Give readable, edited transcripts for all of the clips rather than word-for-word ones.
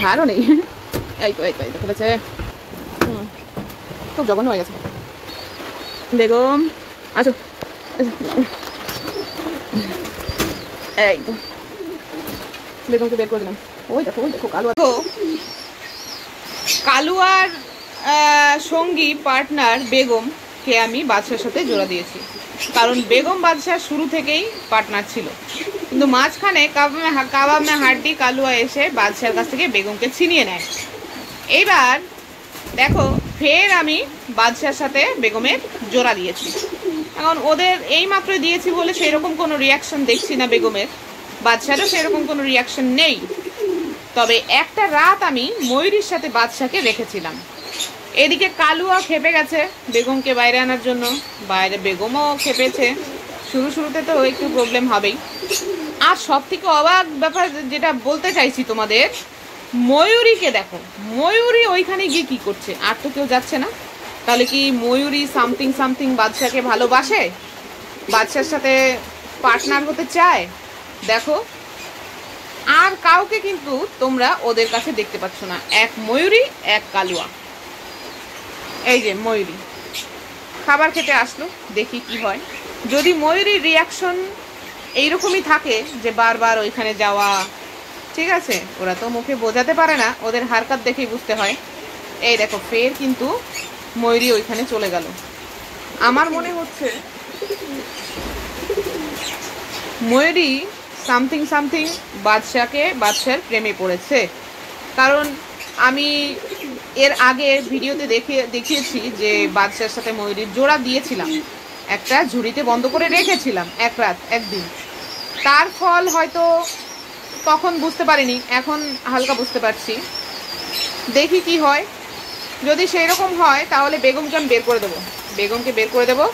ধারও নেই। এই তো ফেলেছে। খুব জঘন্য হয়ে গেছে। বেগম আসো। এই তো বেগমকে বের করে দিলাম। ওই দেখো কালুয়া। কালুয়ার সঙ্গী পার্টনার বেগমকে আমি বাদশার সাথে জোড়া দিয়েছি, কারণ বেগম বাদশাহ শুরু থেকেই পার্টনার ছিল, কিন্তু মাঝখানে কাবাব মে হাড্ডি কালুয়া এসে বাদশার কাছ থেকে বেগমকে ছিনিয়ে নেয়। এইবার দেখো ফের আমি বাদশার সাথে বেগমের জোড়া দিয়েছি। এখন ওদের এই মাত্র দিয়েছি বলে সেরকম কোনো রিয়াকশন দেখছি না বেগমের, বাদশারও সেরকম কোনো রিয়াকশন নেই। তবে একটা রাত আমি ময়ূরীর সাথে বাদশাকে রেখেছিলাম। এদিকে কালুয়া খেপে গেছে বেগমকে বাইরে আনার জন্য, বাইরে বেগমও খেপেছে। শুরুতে তো একটু প্রবলেম হবেই। আর সব থেকে অবাক ব্যাপার যেটা বলতে চাইছি তোমাদের, ময়ূরীকে দেখো, ময়ূরী ওইখানে গিয়ে কি করছে? আর তো কেউ যাচ্ছে না, তাহলে কি ময়ূরী সামথিং বাদশাকে ভালোবাসে, বাদশার সাথে পার্টনার হতে চায়? দেখো, আর কাউকে কিন্তু তোমরা ওদের কাছে দেখতে পাচ্ছ না, এক ময়ূরী এক কালুয়া। এই যে ময়ূরী খাবার খেতে আসলো, দেখি কি হয়। যদি ময়ূরীর রিয়াকশন এইরকমই থাকে যে বারবার ওইখানে যাওয়া, ঠিক আছে, ওরা তো মুখে বোঝাতে পারে না, ওদের হারকাত দেখেই বুঝতে হয়। এই দেখো ফের কিন্তু ময়ূরী ওইখানে চলে গেল। আমার মনে হচ্ছে ময়ূরী সামথিং বাদশার প্রেমে পড়েছে। কারণ আমি এর আগে ভিডিওতে দেখিয়েছি যে বাদশার সাথে ময়ূরীর জোড়া দিয়েছিলাম, একটা ঝুড়িতে বন্ধ করে রেখেছিলাম এক রাত একদিন। তার ফল হয়তো তখন বুঝতে পারিনি, এখন হালকা বুঝতে পারছি। দেখি কি হয়। যদি সেই রকম হয় তাহলে বেগমকে আমি বের করে দেবো,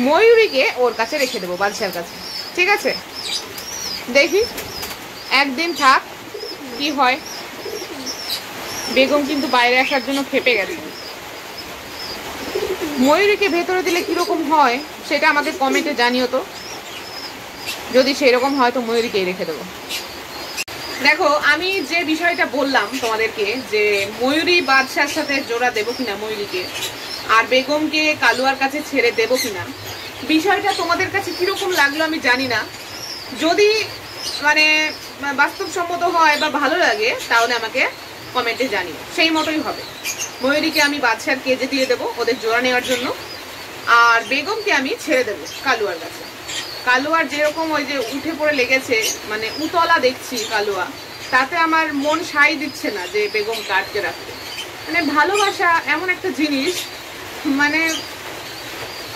ময়ূরীকে ওর কাছে রেখে দেবো, বাদশার কাছে। ঠিক আছে, দেখি একদিন থাক কি হয়। বেগম কিন্তু বাইরে আসার জন্য খেপে গেছে। ময়ূরীকে ভেতরে দিলে কিরকম হয় সেটা আমাকে কমেন্টে জানিও তো। যদি সেই রকম হয় তো ময়ূরীকেই রেখে দেবো। দেখো আমি যে বিষয়টা বললাম তোমাদেরকে, যে ময়ূরী বাদশার সাথে জোড়া দেবো কিনা ময়ূরীকে, আর বেগমকে কালুয়ার কাছে ছেড়ে দেবো কিনা, বিষয়টা তোমাদের কাছে কিরকম লাগলো আমি জানি না। যদি মানে বাস্তবসম্মত হয় বা ভালো লাগে তাহলে আমাকে কমেন্টে জানিও, সেই মতোই হবে। ময়ূরীকে আমি বাদশার কেজে দিয়ে দেবো ওদের জোড়া নেওয়ার জন্য, আর বেগমকে আমি ছেড়ে দেবো কালুয়ার কাছে। কালুয়ার যেরকম ওই যে উঠে পড়ে লেগেছে, মানে উতলা দেখছি কালুয়া, তাতে আমার মন সাই দিচ্ছে না যে বেগমকে আটকে রাখতে। মানে ভালোবাসা এমন একটা জিনিস, মানে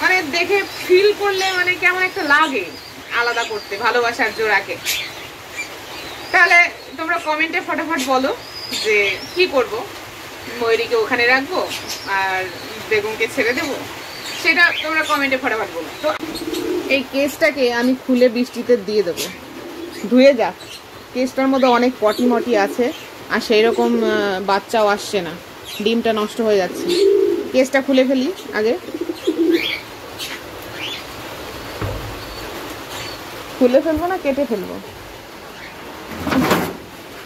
মানে দেখে ফিল করলে মানে কেমন একটা লাগে আলাদা করতে ভালোবাসার জোড়াকে। তাহলে তোমরা কমেন্টে ফটাফট বলো যে কি করব, ময়ূরীকে ওখানে রাখবো আর বেগমকে ছেড়ে দেবো, সেটা তোমরা কমেন্টে ফটাফট বলো। তো এই কেসটাকে আমি খুলে বৃষ্টিতে দিয়ে দেবো, ধুয়ে যাক। কেসটার মধ্যে অনেক পটি মটি আছে, আর সেই রকম বাচ্চাও আসছে না, ডিমটা নষ্ট হয়ে যাচ্ছে। কেসটা খুলে ফেলি আগে, খুলে ফেলবো না কেটে ফেলবো?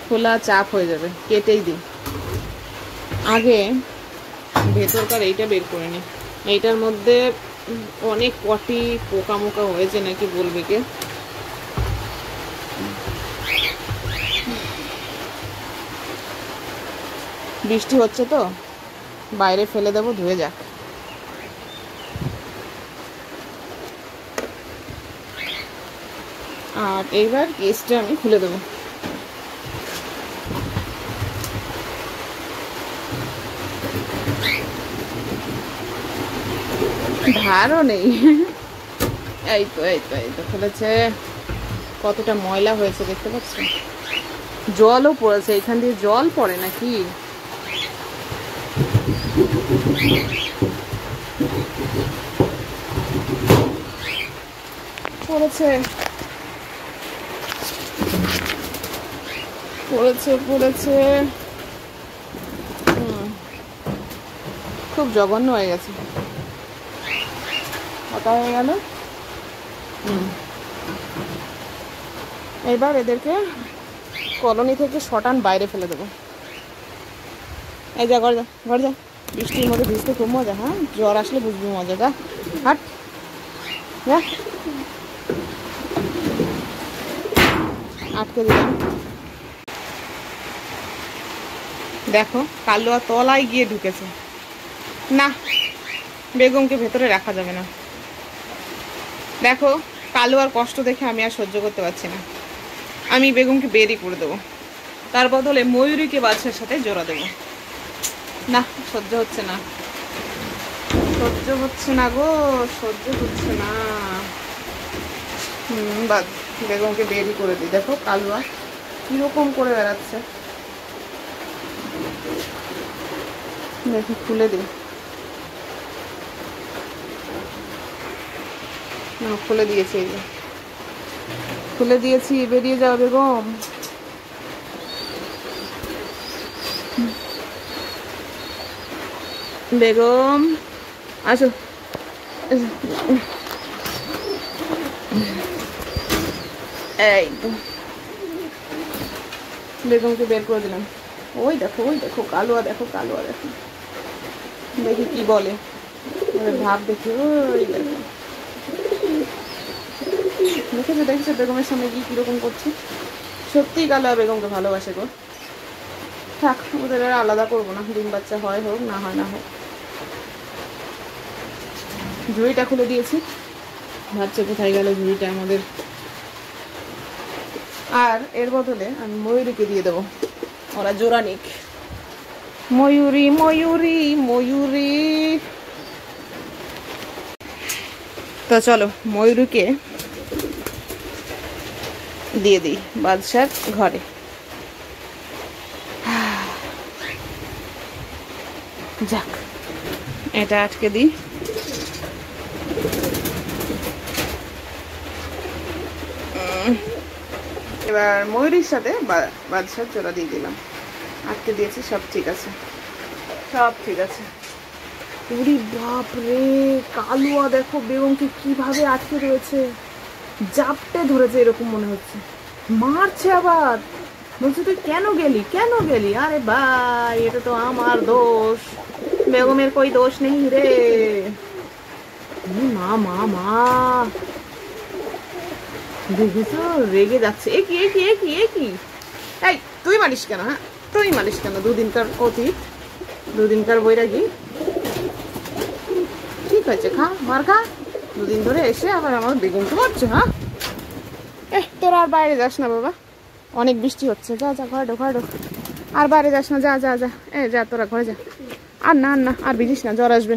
খোলা চাপ হয়ে যাবে, কেটেই দিই। আগে ভেতরকার এইটা বের করে নি। এইটার মধ্যে অনেক কটি পোকা মোকা হয়েছে নাকি বলবে কে। বৃষ্টি হচ্ছে তো বাইরে ফেলে দেবো, ধুয়ে যাক। আর এইবার কেসটা আমি খুলে দেবো। ধারও নেই। এই তো ফেলেছে। কতটা ময়লা হয়েছে দেখতে পাচ্ছ, জলও পড়েছে, এখান দিয়ে জল পড়ে নাকি। পড়েছে খুব জঘন্য হয়ে গেছে, কথা হয়ে গেল। এবার এদেরকে কলোনি থেকে শটান বাইরে ফেলে দেবো। এই যা ঘর যা, ঘর যা। বৃষ্টির মধ্যে ভিজতে খুব মজা। হ্যাঁ, জ্বর আসলে বুঝবি মজা। যা হাট, যা। আটকে দিলাম। দেখো কালুয়া তলায় গিয়ে ঢুকেছে। না, বেগমকে ভেতরে রাখা যাবে না। দেখো কালুয়ার কষ্ট দেখে আমি আর সহ্য করতে পারছি না। আমি বেগমকে বেরই করে দেবো, তার বদলে ময়ূরীকে বাদশার সাথে জোড়া দেবো। না, সহ্য হচ্ছে না, সহ্য হচ্ছে না গো, সহ্য হচ্ছে না। বাদ, বেগমকে বেরই করে দিই। দেখো কালুয়া কিরকম করে বেড়াচ্ছে। দেখো খুলে দিই। না, খুলে দিয়েছি, এই যে খুলে দিয়েছি। বেরিয়ে যাও বেগম। বেগম আসো। এই তো বেগমকে বের করে দিলাম। ওই দেখো, ওই দেখো কালুয়া, দেখো কালুয়া, দেখো দেখি কি বলে, ভাব দেখি। ওই দেখো, দেখেছো দেখেছো বেগমের সামনে গিয়ে কিরকম করছে। সত্যিই কালুয়া বেগমকে ভালোবাসে গো। থাক, ওদের আর আলাদা করবো না। ডিম বাচ্চা হয় হোক, না হয় না হোক। ঝুড়িটা খুলে দিয়েছি। বাচ্চা কোথায় গেল ঝুড়িটা আমাদের। আর এর বদলে আমি ময়ূরীকে দিয়ে দেবো, ওরা জোড়া নিক। ময়ূরী ময়ূরী ময়ূরী। তো চলো ময়ূরীকে দিয়ে দিই বাদশার ঘরে। যাক, এটা আটকে দিই। এবার ময়ূরীর সাথে বাদশার জোড়া দিয়ে দিলাম। আটকে দিয়েছি, সব ঠিক আছে, সব ঠিক আছে। ওরে বাপ রে, কালুয়া দেখো বেগমকে কিভাবে আটকে রয়েছে। জাপটে ধরেছে এরকম মনে হচ্ছে, মারছে আবার। বলছে তুই কেন গেলি, কেন গেলি? আরে ভাই, এটা তো আমার দোষ, বেগমের কই দোষ নেই রে। মা মা মা, দেখেছো রেগে যাচ্ছে। এ কি এ কি এ কি এ কি? এই তুই মারিস কেন? হ্যাঁ, তুই মারিস কেন? দুদিনকার অতীত, দুদিনকার বৈরাগী। ঠিক হয়েছে, খা, মার খা। দুদিন ধরে এসে আবার আমার বেগমকে মারছে। হ্যাঁ, তোরা আর বাইরে যাস না বাবা, অনেক বৃষ্টি হচ্ছে। যা যা, ঘরে ঢোক, ঘরে ঢোক। আর বাইরে যাস না, যা যা যা। যা তোরা ঘরে যা। আর না না, আর ভিজিস না, জ্বর আসবে।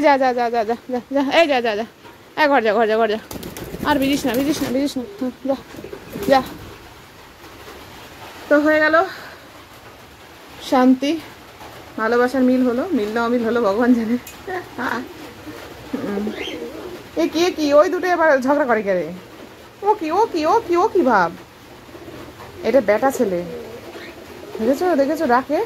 যা যা যা যা যা যা যা। যা যা যা, ঘর যা, ঘর যা, ঘর যা। আর ভিজিস না, ভিজিস না, ভিজিস না। যা যা। তো হয়ে গেল শান্তি, ভালোবাসার মিল হলো। মিল না অমিল হলো ভগবান জানে। এ কি এ কি? ওই দুটো এবার ঝগড়া করে কে রে? ও কি ও কি ও কি ও কি ভাব? এটা বেটা ছেলে, দেখেছো দেখেছো, রাখে।